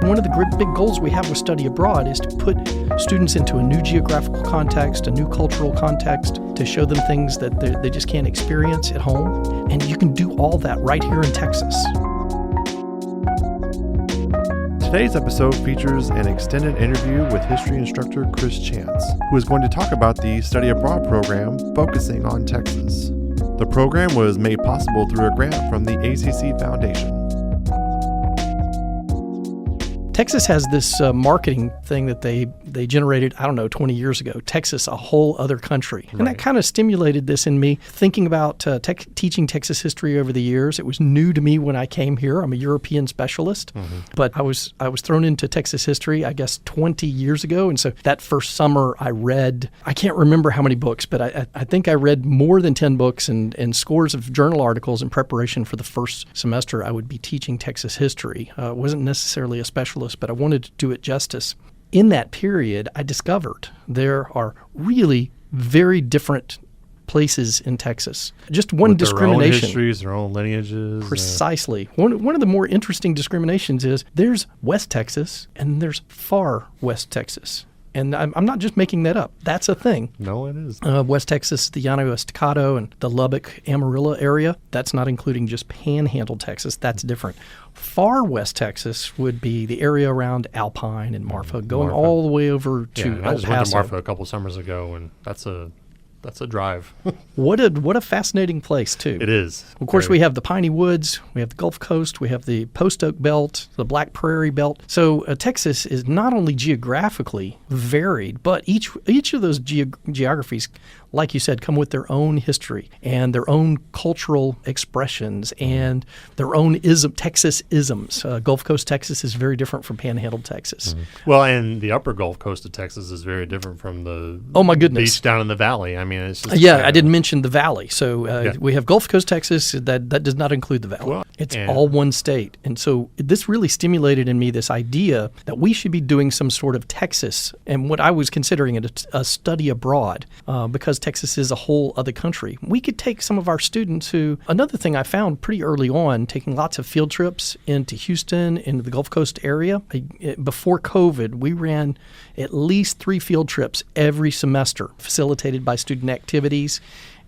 One of the great big goals we have with study abroad is to put students into a new geographical context, a new cultural context, to show them things that they just can't experience at home. And you can do all that right here in Texas. Today's episode features an extended interview with history instructor Chris Chance, who is going to talk about the Study Abroad program focusing on Texas. The program was made possible through a grant from the ACC Foundation. Texas has this marketing thing that they generated, 20 years ago. Texas, a whole other country. And that kind of stimulated this in me, thinking about teaching Texas history over the years. It was new to me when I came here. I'm a European specialist, but I was thrown into Texas history, I guess, 20 years ago. And so that first summer I read, I can't remember how many books, but I think I read more than 10 books and scores of journal articles in preparation for the first semester I would be teaching Texas history. I wasn't necessarily a specialist, but I wanted to do it justice. In that period, I discovered there are really very different places in Texas. Just one with discrimination. Their own histories, their own lineages. Precisely. One of the more interesting discriminations is there's West Texas and there's far West Texas. And I'm not just making that up. That's a thing. No, it is. West Texas, the Llano Estacado, and the Lubbock, Amarillo area. That's not including just Panhandle, Texas. That's different. Far West Texas would be the area around Alpine and Marfa, going all the way over to El Paso. I just went to Marfa a couple summers ago, and that's a drive. What a fascinating place, too. It is. Of course, we have the Piney Woods, we have the Gulf Coast, we have the Post Oak Belt, the Black Prairie Belt. So Texas is not only geographically varied, but each of those geographies, like you said, come with their own history and their own cultural expressions and their own Texas isms. Gulf Coast, Texas is very different from Panhandle, Texas. Well, and the upper Gulf Coast of Texas is very different from the beach down in the valley. I mean, it's just I didn't mention the valley. So we have Gulf Coast, Texas. That does not include the valley. Well, it's all one state. And so this really stimulated in me this idea that we should be doing some sort of Texas, and what I was considering a study abroad, because Texas is a whole other country. We could take some of our students who, another thing I found pretty early on, taking lots of field trips into Houston, into the Gulf Coast area. Before COVID, we ran at least 3 field trips every semester, facilitated by student activities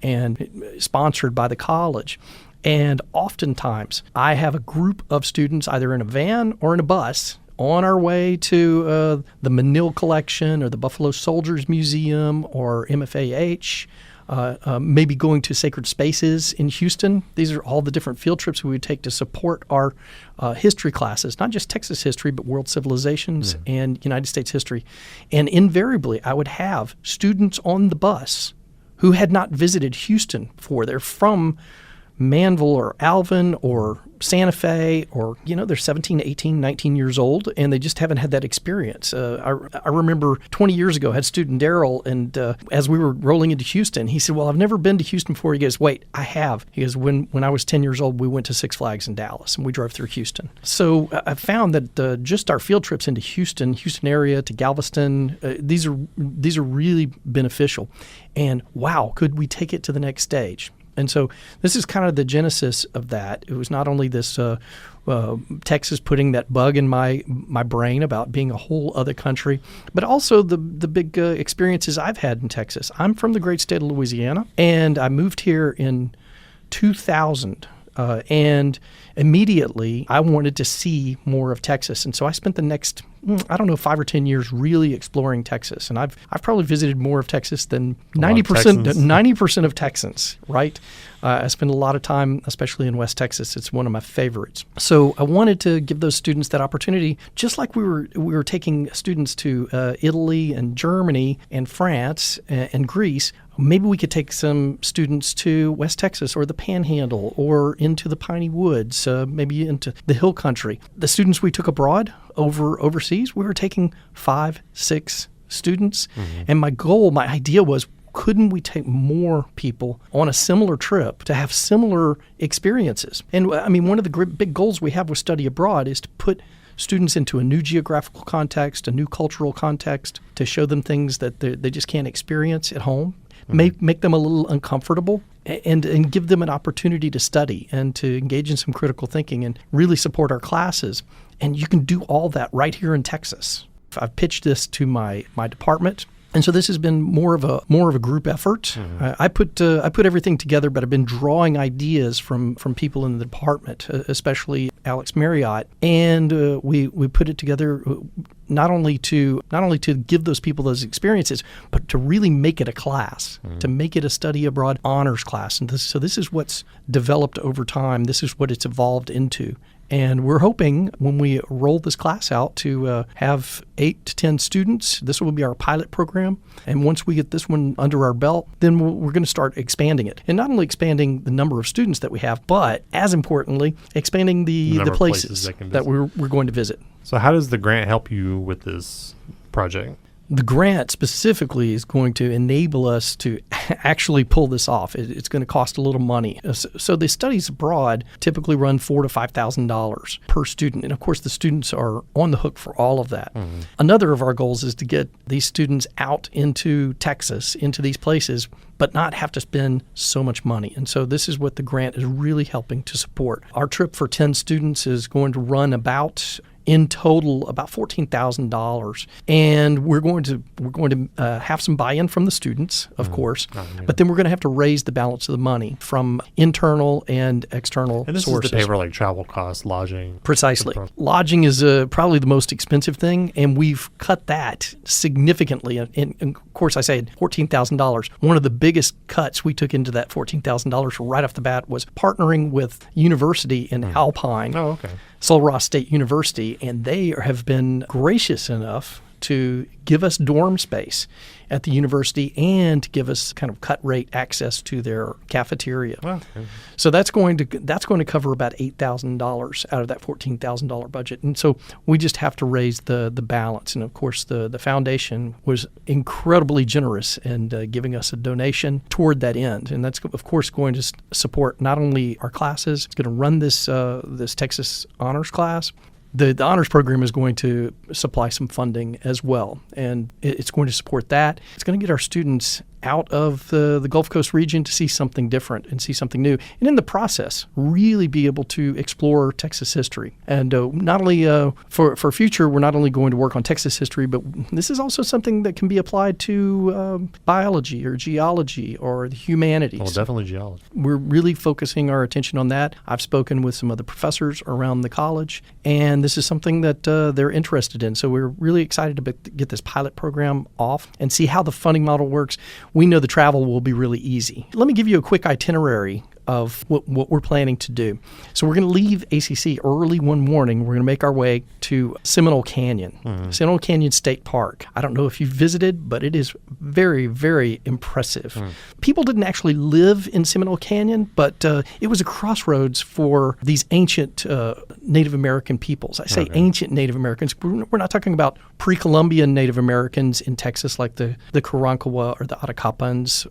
and sponsored by the college. And oftentimes, I have a group of students either in a van or in a bus on our way to the Manil Collection or the Buffalo Soldiers Museum or MFAH, maybe going to Sacred Spaces in Houston. These are all the different field trips we would take to support our history classes, not just Texas history, but world civilizations and United States history. And invariably, I would have students on the bus who had not visited Houston before. They're from Manville or Alvin or Santa Fe, or, they're 17, 18, 19 years old, and they just haven't had that experience. I remember 20 years ago, I had student Daryl, and as we were rolling into Houston, he said, well, I've never been to Houston before. He goes, wait, I have. He goes, when I was 10 years old, we went to Six Flags in Dallas, and we drove through Houston. So I found that just our field trips into Houston area, to Galveston, these are really beneficial. And wow, could we take it to the next stage? And so this is kind of the genesis of that. It was not only this Texas putting that bug in my brain about being a whole other country, but also the big experiences I've had in Texas. I'm from the great state of Louisiana, and I moved here in 2000. And immediately I wanted to see more of Texas. And so I spent the next, 5 or 10 years really exploring Texas. And I've probably visited more of Texas than 90% of Texans, right? I spend a lot of time, especially in West Texas. It's one of my favorites. So I wanted to give those students that opportunity, just like we were taking students to Italy and Germany and France and Greece. Maybe we could take some students to West Texas or the Panhandle or into the Piney Woods, maybe into the Hill Country. The students we took abroad overseas, we were taking 5, 6 students. And my idea was, couldn't we take more people on a similar trip to have similar experiences? And one of the big goals we have with study abroad is to put students into a new geographical context, a new cultural context, to show them things that they just can't experience at home. Make them a little uncomfortable. and give them an opportunity to study and to engage in some critical thinking and really support our classes. And you can do all that right here in Texas. I've pitched this to my department. And so this has been more of a group effort. I put everything together, but I've been drawing ideas from people in the department, especially Alex Marriott, and we put it together not only to give those people those experiences, but to really make it a class, to make it a study abroad honors class. And so this is what's developed over time. This is what it's evolved into. And we're hoping when we roll this class out to have 8 to 10 students. This will be our pilot program. And once we get this one under our belt, then we're going to start expanding it. And not only expanding the number of students that we have, but as importantly, expanding the places that we're going to visit. So how does the grant help you with this project? The grant specifically is going to enable us to actually pull this off. It's going to cost a little money. So the studies abroad typically run $4,000 to $5,000 per student. And of course, the students are on the hook for all of that. Another of our goals is to get these students out into Texas, into these places, but not have to spend so much money. And so this is what the grant is really helping to support. Our trip for 10 students is going to run in total about $14,000, and we're going to have some buy-in from the students, of course, but then we're going to have to raise the balance of the money from internal and external sources. And this is to pay for like travel costs, lodging. Precisely. Lodging is probably the most expensive thing, and we've cut that significantly. And of course, I said $14,000. One of the biggest cuts we took into that $14,000 right off the bat was partnering with university in Alpine. Oh, okay. Sul Ross State University, and they have been gracious enough to give us dorm space at the university and to give us kind of cut rate access to their cafeteria. Okay. So that's going to cover about $8,000 out of that $14,000 budget. And so we just have to raise the balance. And of course, the foundation was incredibly generous in giving us a donation toward that end. And that's of course going to support not only our classes, it's going to run this Texas honors class. The honors program is going to supply some funding as well, and it's going to support that. It's going to get our students out of the Gulf Coast region to see something different and see something new, and in the process, really be able to explore Texas history. And not only for future, we're not only going to work on Texas history, but this is also something that can be applied to biology or geology or the humanities. Well, definitely geology. We're really focusing our attention on that. I've spoken with some other professors around the college, and this is something that they're interested in. So we're really excited to get this pilot program off and see how the funding model works. We know the travel will be really easy. Let me give you a quick itinerary of what we're planning to do. So we're going to leave ACC early one morning. We're going to make our way to Seminole Canyon, Seminole Canyon State Park. I don't know if you've visited, but it is very, very impressive. People didn't actually live in Seminole Canyon, but it was a crossroads for these ancient Native American peoples. I say ancient Native Americans. We're not talking about pre-Columbian Native Americans in Texas like the Karankawa or the Atacapans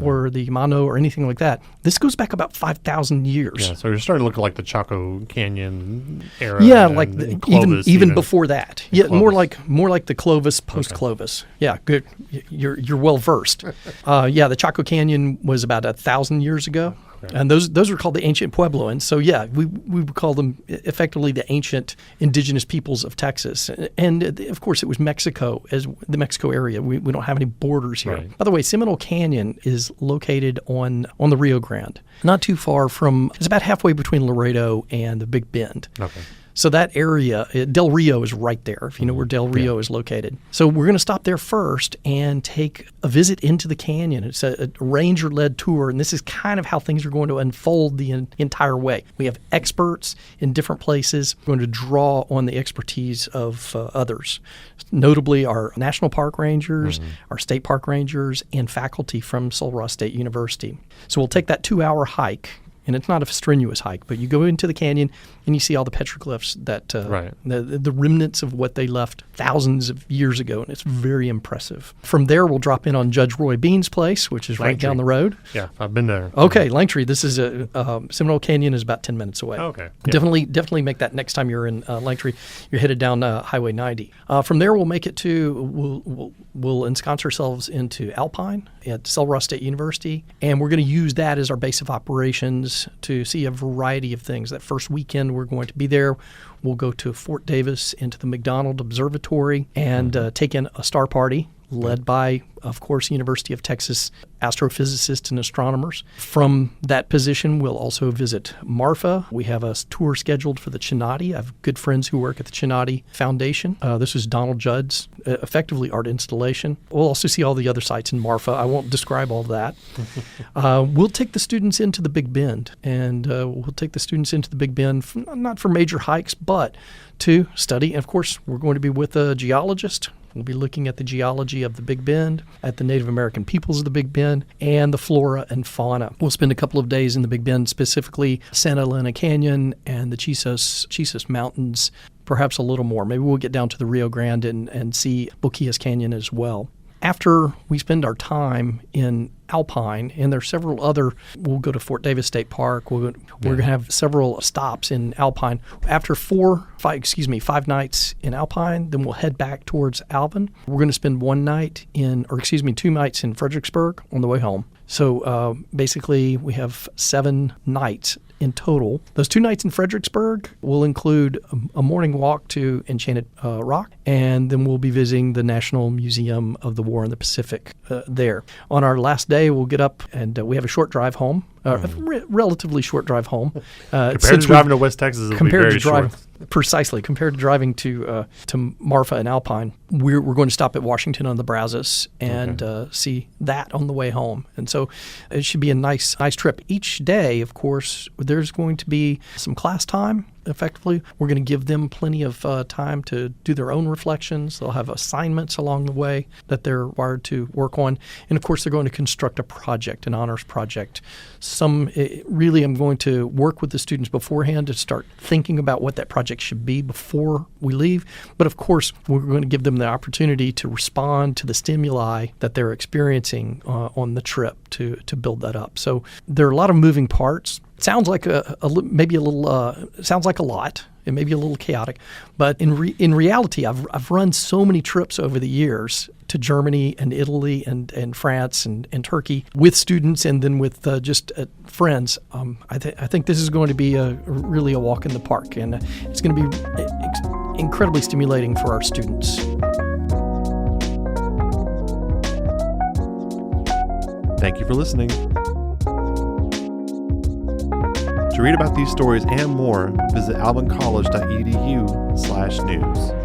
or the Mano or anything like that. This goes back about 5,000 years. Yeah, so you're starting to look like the Chaco Canyon era. Yeah, like Clovis, even before that. Yeah, Clovis. more like the Clovis, post-Clovis. Okay. Yeah, good. You're well versed. The Chaco Canyon was about 1,000 years ago. Okay. And those are called the ancient Puebloans. So yeah, we would call them effectively the ancient indigenous peoples of Texas. And of course, it was Mexico as the Mexico area. We don't have any borders here. Right. By the way, Seminole Canyon is located on the Rio Grande, not too far from. It's about halfway between Laredo and the Big Bend. Okay. So that area, Del Rio is right there, if you know where Del Rio is located. So we're going to stop there first and take a visit into the canyon. It's a ranger-led tour, and this is kind of how things are going to unfold the entire way. We have experts in different places. We're going to draw on the expertise of others, notably our national park rangers, our state park rangers, and faculty from Sul Ross State University. So we'll take that 2-hour hike and it's not a strenuous hike, but you go into the canyon and you see all the petroglyphs that the remnants of what they left thousands of years ago, and it's very impressive. From there, we'll drop in on Judge Roy Bean's place, which is right down the road. Yeah, I've been there. Okay, Langtree. This is Seminole Canyon is about 10 minutes away. Okay, definitely make that next time you're in Langtree. You're headed down Highway 90. From there, we'll make it to we'll ensconce ourselves into Alpine at Sul Ross State University, and we're going to use that as our base of operations to see a variety of things. That first weekend we're going to be there. We'll go to Fort Davis, into the McDonald Observatory, and take in a star party led by, of course, University of Texas astrophysicists and astronomers. From that position, we'll also visit Marfa. We have a tour scheduled for the Chinati. I have good friends who work at the Chinati Foundation. This is Donald Judd's effectively art installation. We'll also see all the other sites in Marfa. I won't describe all that. We'll take the students into the Big Bend, and we'll take the students into the Big Bend, not for major hikes, but to study. And of course, we're going to be with a geologist. We'll be looking at the geology of the Big Bend, at the Native American peoples of the Big Bend, and the flora and fauna. We'll spend a couple of days in the Big Bend, specifically Santa Elena Canyon and the Chisos Mountains, perhaps a little more. Maybe we'll get down to the Rio Grande and see Boquillas Canyon as well. After we spend our time in Alpine, and there are several other, we'll go to Fort Davis State Park. We're going to have several stops in Alpine. After 5 nights in Alpine, then we'll head back towards Alvin. We're going to spend 2 nights in Fredericksburg on the way home. So basically, we have 7 nights in total. Those 2 nights in Fredericksburg will include a morning walk to Enchanted Rock, and then we'll be visiting the National Museum of the War in the Pacific there. On our last day, we'll get up, and we have a short drive home, a relatively short drive home. Compared to driving to West Texas, it'll be very short. Precisely. Compared to driving to Marfa and Alpine, we're going to stop at Washington on the Brazos and see that on the way home. And so it should be a nice trip. Each day, of course, there's going to be some class time. Effectively, we're going to give them plenty of time to do their own reflections. They'll have assignments along the way that they're required to work on. And of course, they're going to construct a project, an honors project. Really, I'm going to work with the students beforehand to start thinking about what that project should be before we leave. But of course, we're going to give them the opportunity to respond to the stimuli that they're experiencing on the trip to build that up. So there are a lot of moving parts. Sounds like sounds like a lot. It may be a little chaotic, but in reality, I've run so many trips over the years to Germany and Italy and France and Turkey with students and then with just friends. I think this is going to be really a walk in the park, and it's going to be incredibly stimulating for our students. Thank you for listening. To read about these stories and more, visit albincollege.edu/news.